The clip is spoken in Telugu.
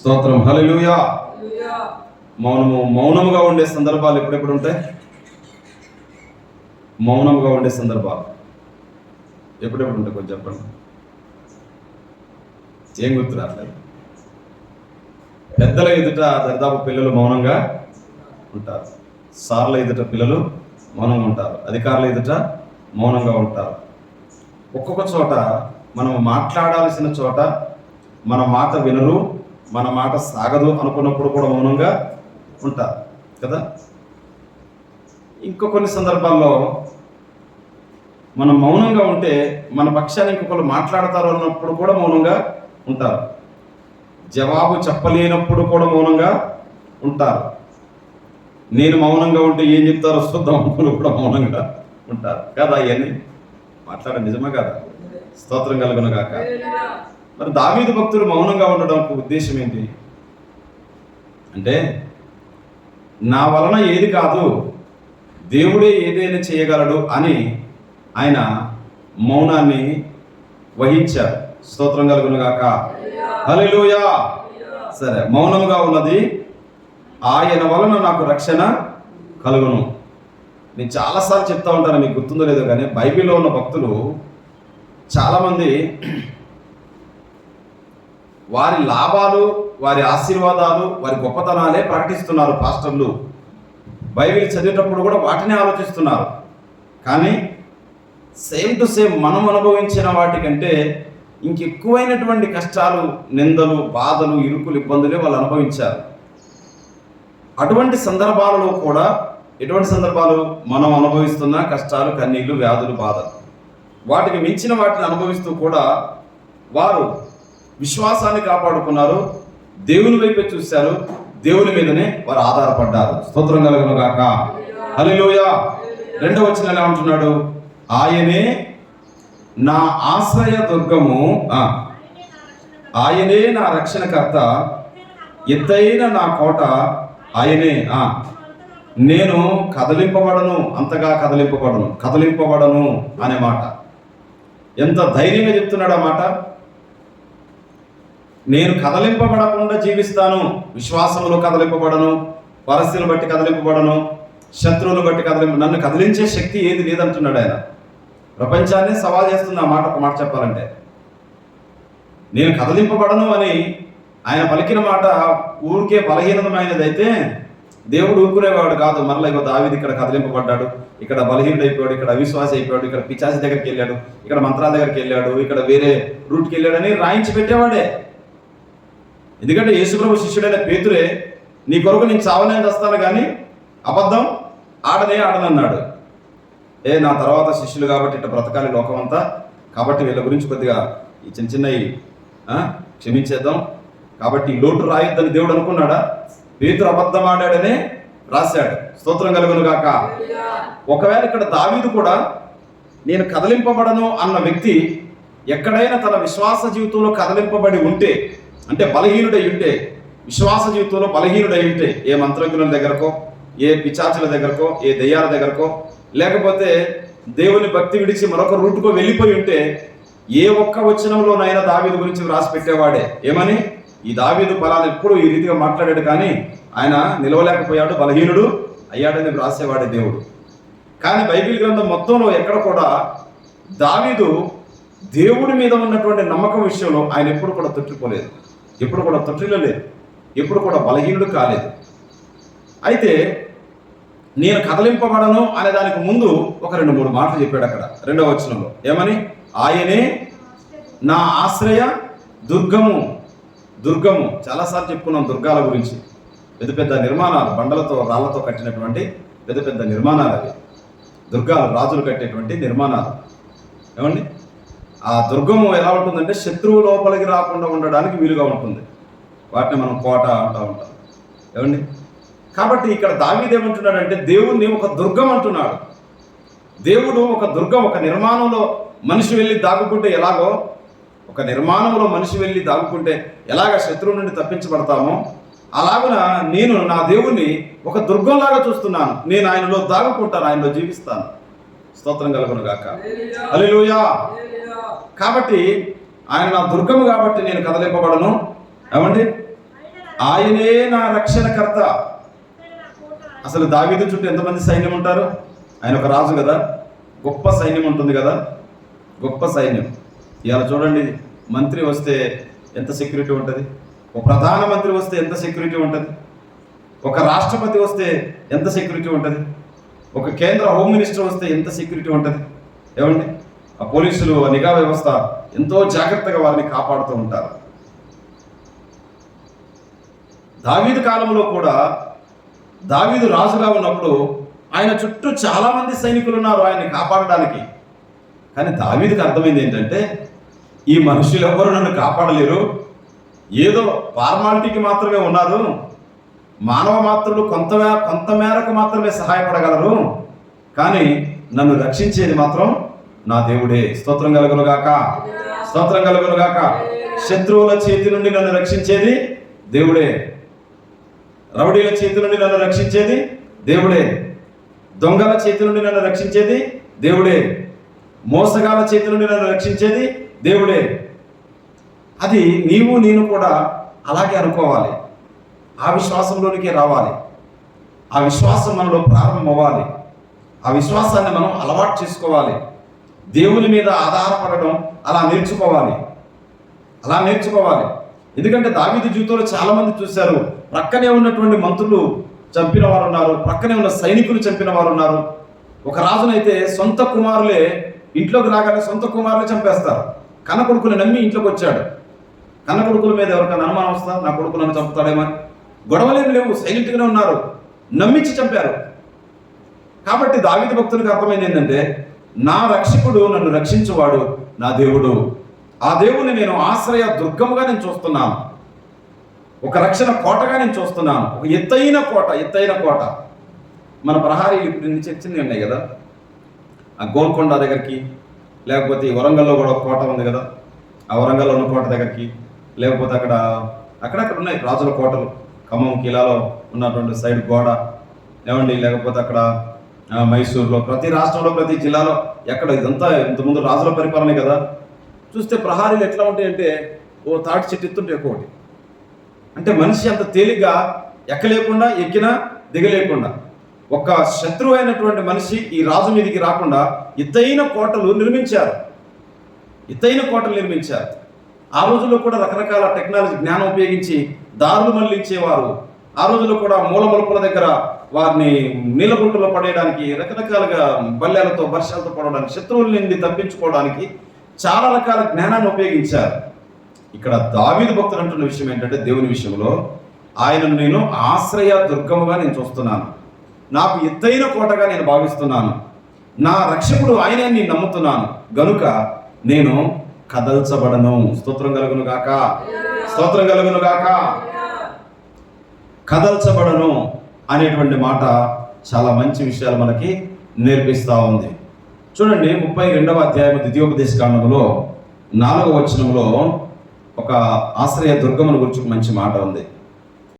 స్తోత్రం. హల్లెలూయా. మౌనముగా ఉండే సందర్భాలు ఎప్పుడెప్పుడు ఉంటాయి? మౌనముగా ఉండే సందర్భాలు ఎప్పుడెప్పుడు ఉంటాయి? కొంచెం చెప్పండి. ఏం గుర్తు రావట్లేదు. పెద్దల ఎదుట దరిదాపు పిల్లలు మౌనంగా ఉంటారు. సార్ల ఎదుట పిల్లలు మౌనంగా ఉంటారు. అధికారుల ఎదుట మౌనంగా ఉంటారు. ఒక్కొక్క చోట మనం మాట్లాడాల్సిన చోట మన మాట వినరు, మన మాట సాగదు అనుకున్నప్పుడు కూడా మౌనంగా ఉంటారు కదా. ఇంకో కొన్ని సందర్భాల్లో మనం మౌనంగా ఉంటే మన పక్షాన్ని ఇంకొకరు మాట్లాడతారు అన్నప్పుడు కూడా మౌనంగా ఉంటారు. జవాబు చెప్పలేనప్పుడు కూడా మౌనంగా ఉంటారు. నేను మౌనంగా ఉంటే ఏం చెప్తారో చూద్దాం అనుకుని కూడా మౌనంగా ఉంటారు కదా. అవన్నీ మాట్లాడ నిజమే కదా. స్తోత్రం కలుగును గాక. మరి దావీదు భక్తుడు మౌనంగా ఉండడానికి ఉద్దేశం ఏంటి అంటే, నా వలన ఏది కాదు, దేవుడే ఏదైనా చేయగలడు అని ఆయన మౌనాన్ని వహించారు. స్తోత్రం కలుగును గాక. హల్లెలూయా. సరే, మౌనంగా ఉన్నది ఆయన వలన నాకు రక్షణ కలుగును. నేను చాలాసార్లు చెప్తా ఉంటాను, మీకు గుర్తుందో లేదో కానీ బైబిల్లో ఉన్న భక్తులు చాలామంది వారి లాభాలు, వారి ఆశీర్వాదాలు, వారి గొప్పతనాలే ప్రకటిస్తున్నారు. పాస్టర్లు బైబిల్ చదివేటప్పుడు కూడా వాటినే ఆలోచిస్తున్నారు. కానీ సేమ్ టు సేమ్ మనం అనుభవించిన వాటికంటే ఇంకెక్కువైనటువంటి కష్టాలు, నిందలు, బాధలు, ఇరుకులు, ఇబ్బందులే వాళ్ళు అనుభవించారు. అటువంటి సందర్భాలలో కూడా ఎటువంటి సందర్భాలు మనం అనుభవిస్తున్న కష్టాలు, కన్నీళ్లు, వ్యాధులు, బాధలు, వాటికి మించిన వాటిని అనుభవిస్తూ కూడా వారు విశ్వాసాన్ని కాపాడుకున్నారు. దేవుని వైపే చూశారు. దేవుని మీదనే వారు ఆధారపడ్డారు. స్తోత్రం కలుగును గాక. హల్లెలూయా. 2వ వచనంలో ఏమంటున్నాడు? ఆయనే నా ఆశ్రయ దుర్గము, ఆయనే నా రక్షణకర్త, ఎత్తైన నా కోట ఆయనే. నేను కదలింపబడను, అంతగా కదలింపబడను అనే మాట ఎంత ధైర్యంగా చెప్తున్నాడు ఆ మాట. నేను కదలింపబడకుండా జీవిస్తాను, విశ్వాసములో కదలింపబడను, పరిస్థితులను బట్టి కదలింపబడను, శత్రువులు బట్టి నన్ను కదిలించే శక్తి ఏది లేదంటున్నాడు ఆయన. ప్రపంచాన్ని సవాల్ చేస్తుంది ఆ మాట. ఒక మాట చెప్పాలంటే, నేను కదలింపబడను అని ఆయన పలికిన మాట ఊరికే బలహీనమైనదైతే దేవుడు ఊరుకునేవాడు కాదు. మరలా ఇక దావీదు ఇక్కడ కదిలింపబడ్డాడు, ఇక్కడ బలహీనుడు అయిపోయాడు, ఇక్కడ అవిశ్వాసి అయిపోయాడు, ఇక్కడ పిశాచి దగ్గరికి వెళ్ళాడు, ఇక్కడ మంత్రాల దగ్గరికి వెళ్ళాడు, ఇక్కడ వేరే రూట్కి వెళ్ళాడని రాయించి పెట్టేవాడే. ఎందుకంటే యేసుప్రభు శిష్యుడైన పేతురే, నీ కొరకు నేను చావనే వస్తాను కానీ అబద్ధం ఆడనన్నాడు. నా తర్వాత శిష్యులు కాబట్టి ఇట్లా బ్రతకాలి లోకం అంతా, కాబట్టి వీళ్ళ గురించి కొద్దిగా ఈ చిన్నవి క్షమించేద్దాం, కాబట్టి ఈ లోటు రాయొద్దని దేవుడు అనుకున్నాడా? పేతురు అబద్ధం ఆడాడనే రాశాడు. స్తోత్రం కలుగును గాక. ఒకవేళ ఇక్కడ దావీదు కూడా నేను కదలింపబడను అన్న వ్యక్తి ఎక్కడైనా తన విశ్వాస జీవితంలో కదలింపబడి ఉంటే, అంటే బలహీనుడై ఉంటే, విశ్వాస జీవితంలో బలహీనుడై ఉంటే, ఏ మంత్రజ్ఞుల దగ్గరకో, ఏ పిచాచుల దగ్గరకో, ఏ దెయ్యాల దగ్గరకో, లేకపోతే దేవుని భక్తి విడిచి మరొక రూటుకో వెళ్ళిపోయి ఉంటే, ఏ ఒక్క వచనంలోనైనా దావీదు గురించి రాసి పెట్టేవాడే. ఏమని? ఈ దావీదు ఫలానా ఎప్పుడు ఈ రీతిగా మాట్లాడాడు కానీ ఆయన నిలవలేకపోయాడు, బలహీనుడు అయ్యాడని రాసేవాడే దేవుడు. కానీ బైబిల్ గ్రంథం మొత్తంలో ఎక్కడ కూడా దావీదు దేవుడి మీద ఉన్నటువంటి నమ్మకం విషయంలో ఆయన ఎప్పుడు కూడా తొట్టిపోలేదు, ఎప్పుడు కూడా తొట్టిల్లలేదు, ఎప్పుడు కూడా బలహీనుడు కాలేదు. అయితే నేను కదలింపబడను అనే దానికి ముందు ఒక 2-3 మాటలు చెప్పాడు అక్కడ 2వ వచనంలో. ఏమని? ఆయనే నా ఆశ్రయ దుర్గము. చాలాసార్లు చెప్పుకున్నాం దుర్గాల గురించి. పెద్ద పెద్ద నిర్మాణాలు, బండలతో రాళ్లతో కట్టినటువంటి పెద్ద పెద్ద నిర్మాణాలు అవి. దుర్గాలు రాజులు కట్టేటువంటి నిర్మాణాలు. ఏమండి? ఆ దుర్గము ఎలా ఉంటుందంటే శత్రువు లోపలికి రాకుండా ఉండడానికి వీలుగా ఉంటుంది. వాటిని మనం కోట అంటూ ఉంటాం. ఏమండి? కాబట్టి ఇక్కడ దావీదు ఏమంటున్నాడంటే దేవుణ్ణి ఒక దుర్గం అంటున్నాడు. దేవుడు ఒక దుర్గం, ఒక నిర్మాణంలో మనిషి వెళ్ళి దాగుకుంటే ఎలాగో, ఒక నిర్మాణంలో మనిషి వెళ్ళి దాగుకుంటే ఎలాగ శత్రువు నుండి తప్పించబడతామో, అలాగున నేను నా దేవుణ్ణి ఒక దుర్గంలాగా చూస్తున్నాను. నేను ఆయనలో దాగుకుంటాను, ఆయనలో జీవిస్తాను. స్తోత్రం కలుగును గాక. హల్లెలూయా. కాబట్టి ఆయన నా దుర్గము కాబట్టి నేను కదలింపబడను. ఏమండి? ఆయనే నా రక్షణకర్త. అసలు దావీదు చుట్టూ ఎంతమంది సైన్యం ఉంటారు? ఆయన ఒక రాజు కదా, గొప్ప సైన్యం ఉంటుంది కదా, గొప్ప సైన్యం. ఇవాళ చూడండి, మంత్రి వస్తే ఎంత సెక్యూరిటీ ఉంటుంది, ఒక ప్రధానమంత్రి వస్తే ఎంత సెక్యూరిటీ ఉంటుంది, ఒక రాష్ట్రపతి వస్తే ఎంత సెక్యూరిటీ ఉంటుంది, ఒక కేంద్ర హోమ్ మినిస్టర్ వస్తే ఎంత సెక్యూరిటీ ఉంటుంది. ఏమండి, ఆ పోలీసులు, ఆ నిఘా వ్యవస్థ ఎంతో జాగ్రత్తగా వారిని కాపాడుతూ ఉంటారు. దావీదు కాలంలో కూడా, దావీదు రాజుగా ఉన్నప్పుడు ఆయన చుట్టూ చాలా మంది సైనికులు ఉన్నారు ఆయన్ని కాపాడడానికి. కానీ దావీదుకి అర్థమైంది ఏంటంటే, ఈ మనుషులు ఎవరు నన్ను కాపాడలేరు, ఏదో ఫార్మాలిటీకి మాత్రమే ఉన్నారు, మానవ మాత్రులు కొంత మేరకు మాత్రమే సహాయపడగలరు, కానీ నన్ను రక్షించేది మాత్రం నా దేవుడే. స్తోత్రం కలుగునుగాక, స్తోత్రం కలుగునుగాక. శత్రువుల చేతి నుండి నన్ను రక్షించేది దేవుడే, రౌడీల చేతి నుండి నన్ను రక్షించేది దేవుడే, దొంగల చేతి నుండి నన్ను రక్షించేది దేవుడే, మోసగాల చేతి నుండి నన్ను రక్షించేది దేవుడే. అది నీవు నేను కూడా అలాగే అనుకోవాలి. ఆ విశ్వాసంలోనికే రావాలి. ఆ విశ్వాసం మనలో ప్రారంభం అవ్వాలి. ఆ విశ్వాసాన్ని మనం అలవాటు చేసుకోవాలి. దేవుని మీద ఆధారపడడం అలా నేర్చుకోవాలి. ఎందుకంటే దావీదు జీవితంలో చాలా మంది చూశారు, ప్రక్కనే ఉన్నటువంటి మంత్రులు చంపిన వారు ఉన్నారు, ప్రక్కనే ఉన్న సైనికులు చంపిన వారు ఉన్నారు. ఒక రాజునైతే సొంత కుమారులే ఇంట్లోకి రాగానే సొంత కుమారులే చంపేస్తారు. కన్న కొడుకుని నమ్మి ఇంట్లోకి వచ్చాడు. కన్న కొడుకుల మీద ఎవరికైనా అనుమానం వస్తా, నా కొడుకు నన్ను చంపుతాడేమని, గొడవలేమి లేవు, సైలెంట్గానే ఉన్నారు, నమ్మించి చంపారు. కాబట్టి దావీదు భక్తునికి అర్థమైంది ఏంటంటే, నా రక్షకుడు, నన్ను రక్షించువాడు నా దేవుడు. ఆ దేవుని నేను ఆశ్రయ దుర్గముగా నేను చూస్తున్నాను, ఒక రక్షణ కోటగా నేను చూస్తున్నాను. ఒక ఎత్తైన కోట. మన ప్రహారీలు ఇప్పుడు ఇన్ని చర్చలు ఉన్నాయి కదా, ఆ గోల్కొండ దగ్గరికి, లేకపోతే వరంగల్లో కూడా ఒక కోట ఉంది కదా, ఆ వరంగల్లో ఉన్న కోట దగ్గరికి, లేకపోతే అక్కడక్కడ ఉన్నాయి రాజుల కోటలు, ఖమ్మం కిలాలో ఉన్నటువంటి సైడ్ గోడ, ఏమండి, లేకపోతే అక్కడ మైసూరులో, ప్రతి రాష్ట్రంలో ప్రతి జిల్లాలో ఎక్కడ ఇదంతా ఇంతకుముందు రాజుల పరిపాలనే కదా. చూస్తే ప్రహారీలు ఎట్లా ఉంటాయంటే, ఓ తాటి చెట్టు ఎత్తుంటే ఒకటి, అంటే మనిషి అంత తేలిగ్గా ఎక్కలేకుండా ఎక్కినా దిగలేకుండా, ఒక శత్రువు అయినటువంటి మనిషి ఈ రాజు మీదికి రాకుండా ఎత్తైన కోటలు నిర్మించారు. ఆ రోజుల్లో కూడా రకరకాల టెక్నాలజీ జ్ఞానం ఉపయోగించి దారులు మళ్లించేవారు. ఆ రోజుల్లో కూడా మూలమలుపుల దగ్గర వారిని నీలగుంటలో పడేయడానికి, రకరకాలుగా బల్యాలతో వర్షాలతో పడడానికి, శత్రువుల నుండి తప్పించుకోవడానికి చాలా రకాల జ్ఞానాన్ని ఉపయోగించారు. ఇక్కడ దావీదు భక్తుడు అంటున్న విషయం ఏంటంటే, దేవుని విషయంలో ఆయనను నేను ఆశ్రయ దుర్గముగా నేను చూస్తున్నాను, నాకు ఎత్తైన కోటగా నేను భావిస్తున్నాను, నా రక్షకుడు ఆయనే నేను నమ్ముతున్నాను, గనుక నేను కదల్చబడను. స్తోత్రం కలుగును గాక. కదల్చబడను అనేటువంటి మాట చాలా మంచి విషయాలు మనకి నేర్పిస్తూ ఉంది. చూడండి, 32వ అధ్యాయం ద్వితీయోపదేశకాండములో 4వ వచనంలో ఒక ఆశ్రయ దుర్గమును గురించి మంచి మాట ఉంది.